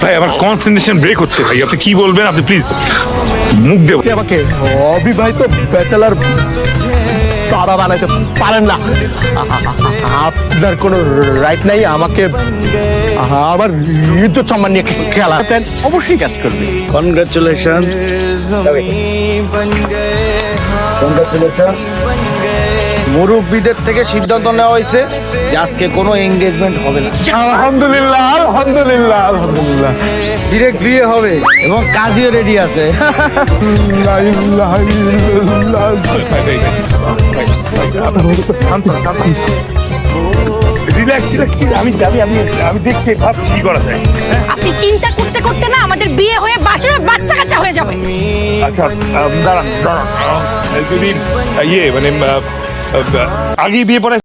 ভাই আমার concentration break হচ্ছে ভাই, আপনি কি বলবেন? আপনি প্লিজ মুখ দেব আমাকে অবিবাহিত ব্যাচেলার বাবা বানাইতে পারেন না। আপনার কোনো রাইট নাই আমাকে আমার ইজ্জত সম্মান নিয়ে খেলা। অবশ্যই কাজ করবে। কনগ্রাচুলেশনস। মুরব্বীদের থেকে সিদ্ধান্ত নেওয়া হয়েছে যে আজকে কোনো এঙ্গেজমেন্ট হবে না। আলহামদুলিল্লাহ আলহামদুলিল্লাহ আলহামদুলিল্লাহ। ডিরেক্ট বিয়ে হবে এবং কাজীও রেডি আছে। রিল্যাক্স রিল্যাক্স, আমি দেখছি ভাবছি কি করা যায়। আপনি চিন্তা করতে করতে না আমাদের বিয়ে হয়ে বাসরে বাচ্চা কাচ্চা হয়ে যাবে। আচ্ছা দাঁড়ান দাঁড়ান, যদি ইয়ে মানে আগেই বিয়ে পরে